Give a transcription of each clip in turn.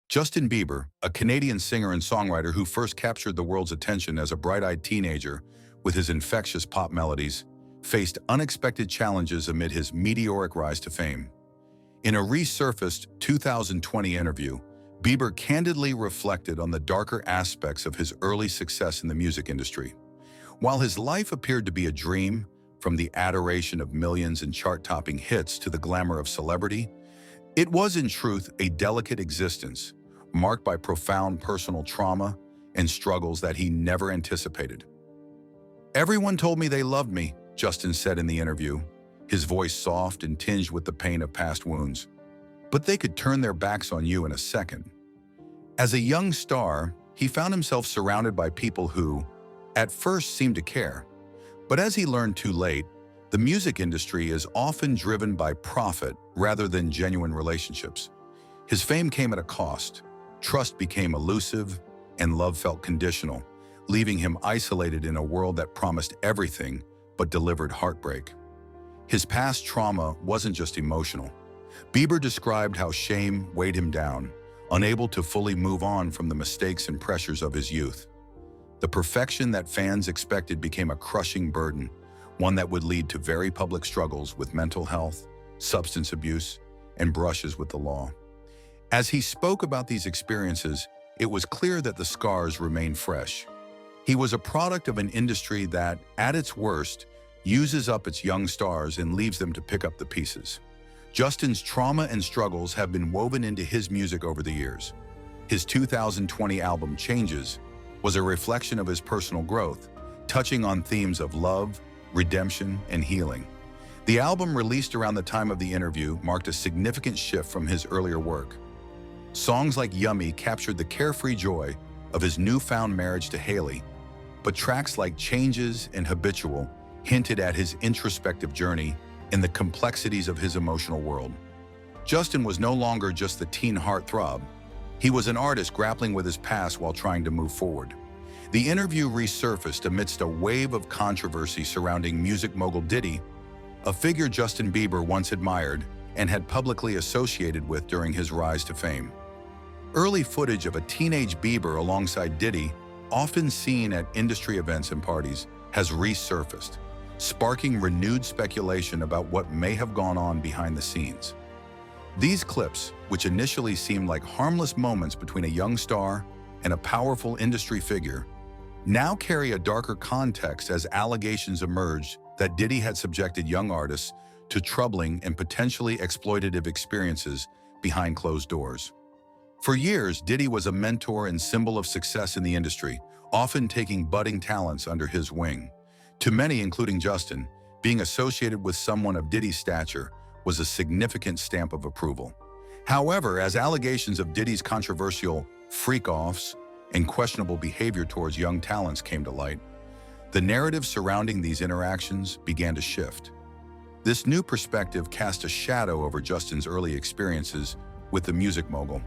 Justin Bieber, a Canadian singer and songwriter who first captured the world's attention as a bright-eyed teenager with his infectious pop melodies, faced unexpected challenges amid his meteoric rise to fame. In a resurfaced 2020 interview, Bieber candidly reflected on the darker aspects of his early success in the music industry. While his life appeared to be a dream, from the adoration of millions and chart-topping hits to the glamour of celebrity, it was in truth a delicate existence, marked by profound personal trauma and struggles that he never anticipated. "Everyone told me they loved me," Justin said in the interview, his voice soft and tinged with the pain of past wounds. "But they could turn their backs on you in a second." As a young star, he found himself surrounded by people who, at first, seemed to care. But as he learned too late, the music industry is often driven by profit rather than genuine relationships. His fame came at a cost. Trust became elusive, and love felt conditional, leaving him isolated in a world that promised everything but delivered heartbreak. His past trauma wasn't just emotional. Bieber described how shame weighed him down, unable to fully move on from the mistakes and pressures of his youth. The perfection that fans expected became a crushing burden, one that would lead to very public struggles with mental health, substance abuse, and brushes with the law. As he spoke about these experiences, it was clear that the scars remained fresh. He was a product of an industry that, at its worst, uses up its young stars and leaves them to pick up the pieces. Justin's trauma and struggles have been woven into his music over the years. His 2020 album, Changes, was a reflection of his personal growth, touching on themes of love, redemption, and healing. The album, released around the time of the interview, marked a significant shift from his earlier work. Songs like Yummy captured the carefree joy of his newfound marriage to Hailey, but tracks like Changes and Habitual hinted at his introspective journey and the complexities of his emotional world. Justin was no longer just the teen heartthrob. He was an artist grappling with his past while trying to move forward. The interview resurfaced amidst a wave of controversy surrounding music mogul Diddy, a figure Justin Bieber once admired and had publicly associated with during his rise to fame. Early footage of a teenage Bieber alongside Diddy, often seen at industry events and parties, has resurfaced, sparking renewed speculation about what may have gone on behind the scenes. These clips, which initially seemed like harmless moments between a young star and a powerful industry figure, now carry a darker context as allegations emerged that Diddy had subjected young artists to troubling and potentially exploitative experiences behind closed doors. For years, Diddy was a mentor and symbol of success in the industry, often taking budding talents under his wing. To many, including Justin, being associated with someone of Diddy's stature was a significant stamp of approval. However, as allegations of Diddy's controversial freak-offs and questionable behavior towards young talents came to light, the narrative surrounding these interactions began to shift. This new perspective cast a shadow over Justin's early experiences with the music mogul,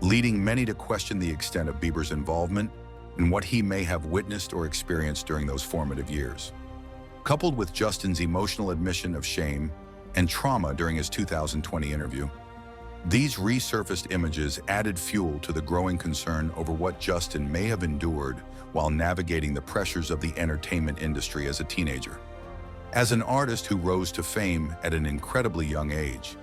leading many to question the extent of Bieber's involvement and what he may have witnessed or experienced during those formative years. Coupled with Justin's emotional admission of shame and trauma during his 2020 interview, these resurfaced images added fuel to the growing concern over what Justin may have endured while navigating the pressures of the entertainment industry as a teenager. As an artist who rose to fame at an incredibly young age,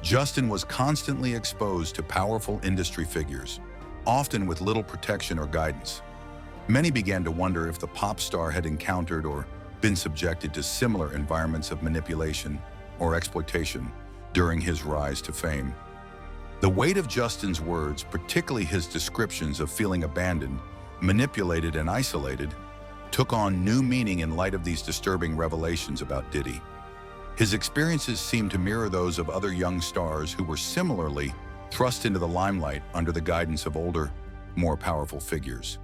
Justin was constantly exposed to powerful industry figures, often with little protection or guidance. Many began to wonder if the pop star had encountered or been subjected to similar environments of manipulation or exploitation during his rise to fame. The weight of Justin's words, particularly his descriptions of feeling abandoned, manipulated, and isolated, took on new meaning in light of these disturbing revelations about Diddy. His experiences seemed to mirror those of other young stars who were similarly thrust into the limelight under the guidance of older, more powerful figures.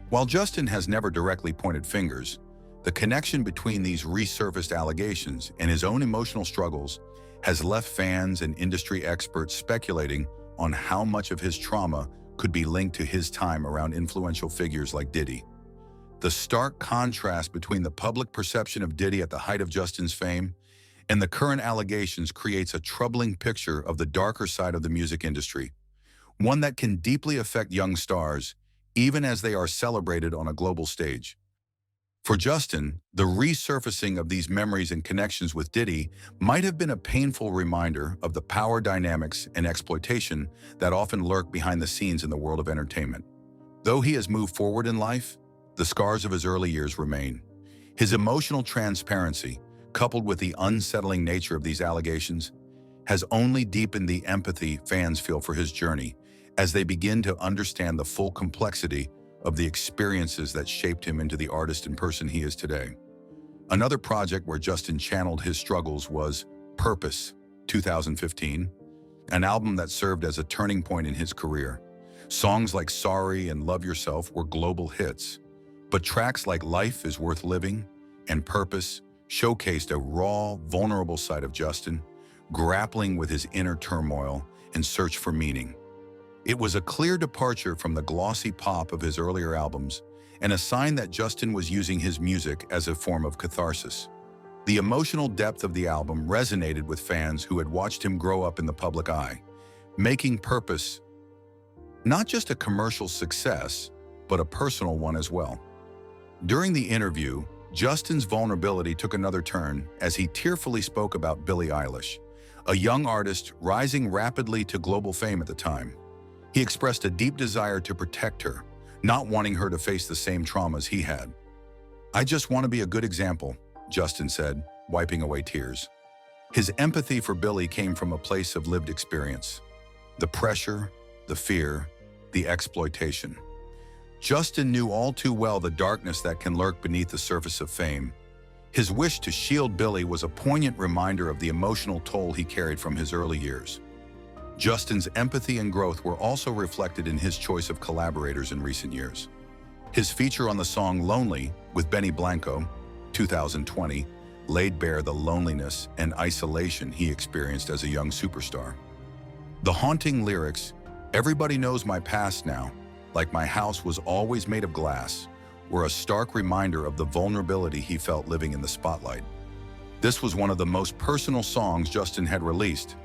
While Justin has never directly pointed fingers, the connection between these resurfaced allegations and his own emotional struggles has left fans and industry experts speculating on how much of his trauma could be linked to his time around influential figures like Diddy. The stark contrast between the public perception of Diddy at the height of Justin's fame and the current allegations creates a troubling picture of the darker side of the music industry, one that can deeply affect young stars, even as they are celebrated on a global stage. For Justin, the resurfacing of these memories and connections with Diddy might have been a painful reminder of the power dynamics and exploitation that often lurk behind the scenes in the world of entertainment. Though he has moved forward in life, the scars of his early years remain. His emotional transparency, coupled with the unsettling nature of these allegations, has only deepened the empathy fans feel for his journey as they begin to understand the full complexity of the experiences that shaped him into the artist and person he is today. Another project where Justin channeled his struggles was Purpose, 2015, an album that served as a turning point in his career. Songs like Sorry and Love Yourself were global hits, but tracks like Life is Worth Living and Purpose showcased a raw, vulnerable side of Justin, grappling with his inner turmoil and search for meaning. It was a clear departure from the glossy pop of his earlier albums and a sign that Justin was using his music as a form of catharsis. The emotional depth of the album resonated with fans who had watched him grow up in the public eye, making Purpose not just a commercial success, but a personal one as well. During the interview, Justin's vulnerability took another turn as he tearfully spoke about Billie Eilish, a young artist rising rapidly to global fame at the time. He expressed a deep desire to protect her, not wanting her to face the same traumas he had. "I just want to be a good example," Justin said, wiping away tears. His empathy for Billie came from a place of lived experience. The pressure, the fear, the exploitation. Justin knew all too well the darkness that can lurk beneath the surface of fame. His wish to shield Billie was a poignant reminder of the emotional toll he carried from his early years. Justin's empathy and growth were also reflected in his choice of collaborators in recent years. His feature on the song Lonely with Benny Blanco, 2020, laid bare the loneliness and isolation he experienced as a young superstar. The haunting lyrics, "Everybody knows my past now, like my house was always made of glass," were a stark reminder of the vulnerability he felt living in the spotlight. This was one of the most personal songs Justin had released,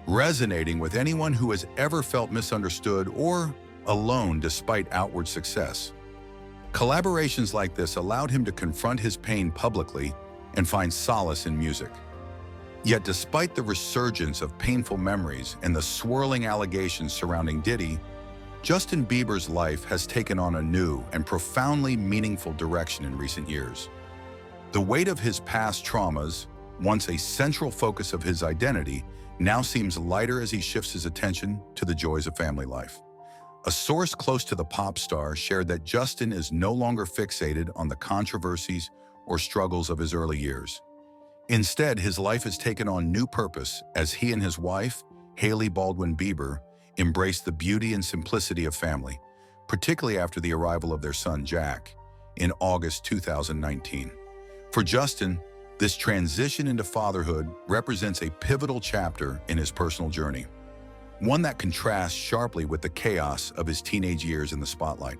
resonating with anyone who has ever felt misunderstood or alone despite outward success. Collaborations like this allowed him to confront his pain publicly and find solace in music. Yet despite the resurgence of painful memories and the swirling allegations surrounding Diddy, Justin Bieber's life has taken on a new and profoundly meaningful direction in recent years. The weight of his past traumas, once a central focus of his identity, now seems lighter as he shifts his attention to the joys of family life. A source close to the pop star shared that Justin is no longer fixated on the controversies or struggles of his early years. Instead, his life has taken on new purpose as he and his wife, Hailey Baldwin Bieber, embrace the beauty and simplicity of family, particularly after the arrival of their son Jack in August 2019. For Justin, this transition into fatherhood represents a pivotal chapter in his personal journey, one that contrasts sharply with the chaos of his teenage years in the spotlight.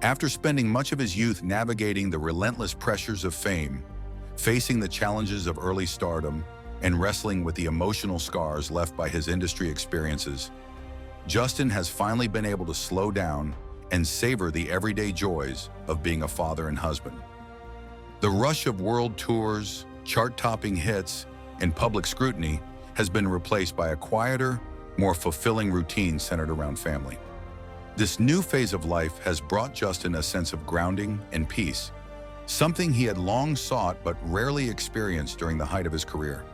After spending much of his youth navigating the relentless pressures of fame, facing the challenges of early stardom, and wrestling with the emotional scars left by his industry experiences, Justin has finally been able to slow down and savor the everyday joys of being a father and husband. The rush of world tours, chart-topping hits, and public scrutiny has been replaced by a quieter, more fulfilling routine centered around family. This new phase of life has brought Justin a sense of grounding and peace, something he had long sought but rarely experienced during the height of his career.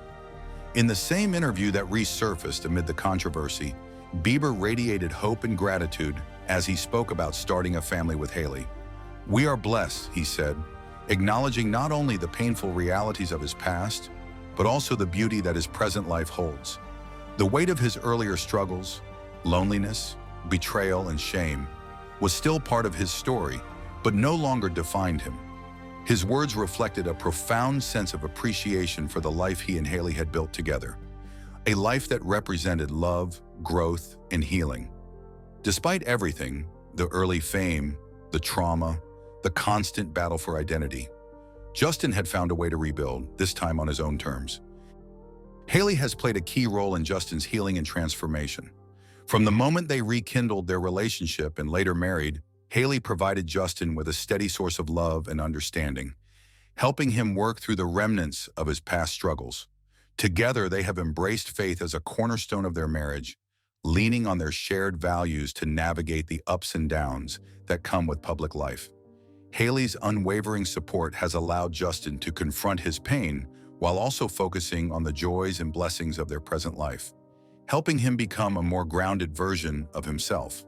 In the same interview that resurfaced amid the controversy, Bieber radiated hope and gratitude as he spoke about starting a family with Hailey. "We are blessed," he said, acknowledging not only the painful realities of his past, but also the beauty that his present life holds. The weight of his earlier struggles, loneliness, betrayal, and shame was still part of his story, but no longer defined him. His words reflected a profound sense of appreciation for the life he and Hailey had built together, a life that represented love, growth, and healing. Despite everything, the early fame, the trauma, the constant battle for identity, Justin had found a way to rebuild, this time on his own terms. Hailey has played a key role in Justin's healing and transformation. From the moment they rekindled their relationship and later married, Hailey provided Justin with a steady source of love and understanding, helping him work through the remnants of his past struggles. Together, they have embraced faith as a cornerstone of their marriage, leaning on their shared values to navigate the ups and downs that come with public life. Hailey's unwavering support has allowed Justin to confront his pain while also focusing on the joys and blessings of their present life, helping him become a more grounded version of himself.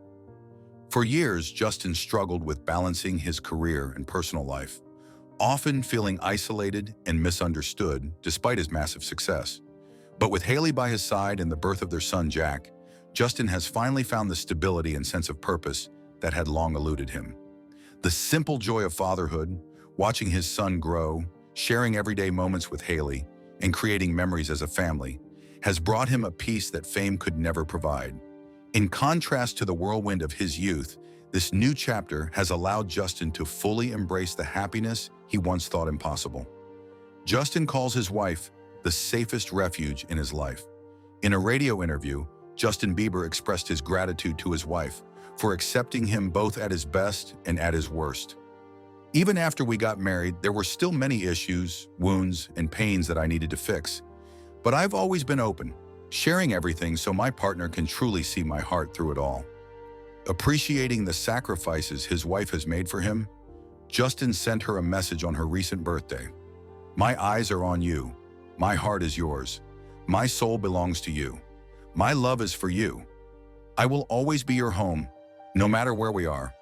For years, Justin struggled with balancing his career and personal life, often feeling isolated and misunderstood despite his massive success. But with Hailey by his side and the birth of their son Jack, Justin has finally found the stability and sense of purpose that had long eluded him. The simple joy of fatherhood, watching his son grow, sharing everyday moments with Hailey, and creating memories as a family, has brought him a peace that fame could never provide. In contrast to the whirlwind of his youth, this new chapter has allowed Justin to fully embrace the happiness he once thought impossible. Justin calls his wife the safest refuge in his life. In a radio interview, Justin Bieber expressed his gratitude to his wife for accepting him both at his best and at his worst. Even after we got married, there were still many issues, wounds, and pains that I needed to fix. But I've always been open, sharing everything so my partner can truly see my heart through it all. Appreciating the sacrifices his wife has made for him, Justin sent her a message on her recent birthday. "My eyes are on you. My heart is yours. My soul belongs to you. My love is for you. I will always be your home, no matter where we are.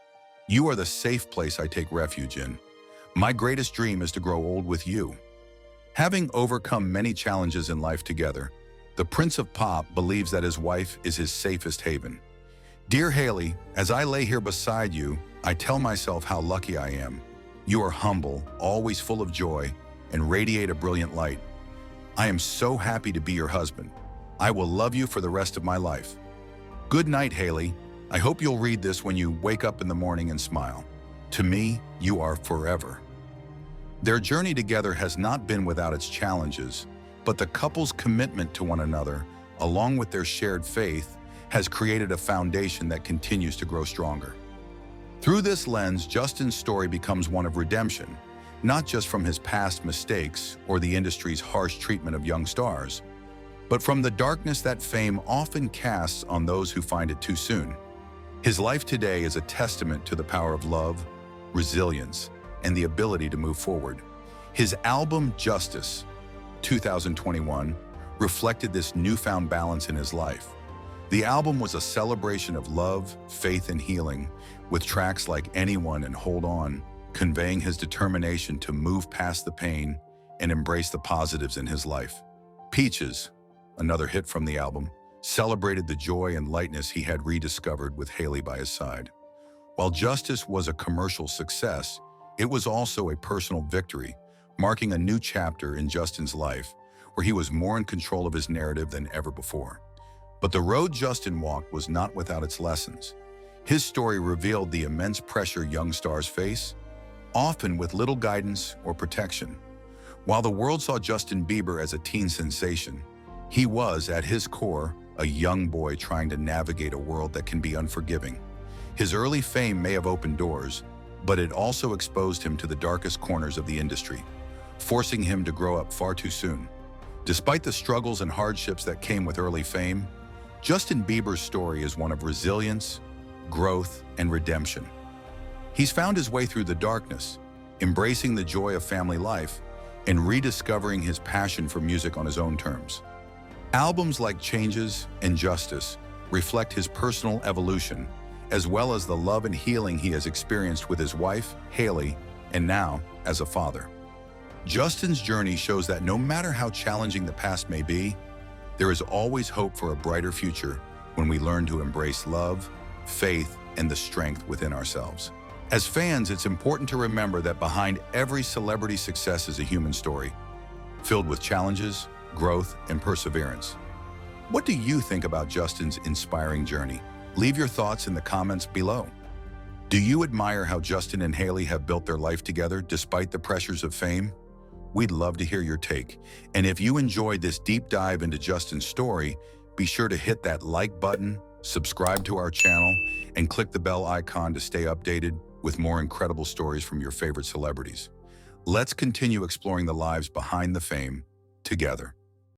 You are the safe place I take refuge in. My greatest dream is to grow old with you." Having overcome many challenges in life together, the Prince of Pop believes that his wife is his safest haven. "Dear Hailey, as I lay here beside you, I tell myself how lucky I am. You are humble, always full of joy, and radiate a brilliant light. I am so happy to be your husband. I will love you for the rest of my life. Good night, Hailey. I hope you'll read this when you wake up in the morning and smile. To me, you are forever." Their journey together has not been without its challenges, but the couple's commitment to one another, along with their shared faith, has created a foundation that continues to grow stronger. Through this lens, Justin's story becomes one of redemption, not just from his past mistakes or the industry's harsh treatment of young stars, but from the darkness that fame often casts on those who find it too soon. His life today is a testament to the power of love, resilience, and the ability to move forward. His album, Justice, 2021, reflected this newfound balance in his life. The album was a celebration of love, faith, and healing, with tracks like Anyone and Hold On, conveying his determination to move past the pain and embrace the positives in his life. Peaches, another hit from the album, celebrated the joy and lightness he had rediscovered with Hailey by his side. While Justice was a commercial success, it was also a personal victory, marking a new chapter in Justin's life where he was more in control of his narrative than ever before. But the road Justin walked was not without its lessons. His story revealed the immense pressure young stars face, often with little guidance or protection. While the world saw Justin Bieber as a teen sensation, he was, at his core, a young boy trying to navigate a world that can be unforgiving. His early fame may have opened doors, but it also exposed him to the darkest corners of the industry, forcing him to grow up far too soon. Despite the struggles and hardships that came with early fame, Justin Bieber's story is one of resilience, growth, and redemption. He's found his way through the darkness, embracing the joy of family life, and rediscovering his passion for music on his own terms. Albums like Changes and Justice reflect his personal evolution, as well as the love and healing he has experienced with his wife, Hailey, and now as a father. Justin's journey shows that no matter how challenging the past may be, there is always hope for a brighter future when we learn to embrace love, faith, and the strength within ourselves. As fans, it's important to remember that behind every celebrity success is a human story, filled with challenges, growth, and perseverance. What do you think about Justin's inspiring journey? Leave your thoughts in the comments below. Do you admire how Justin and Hailey have built their life together despite the pressures of fame? We'd love to hear your take. And if you enjoyed this deep dive into Justin's story, be sure to hit that like button Subscribe to our channel and click the bell icon to stay updated with more incredible stories from your favorite celebrities. Let's continue exploring the lives behind the fame together.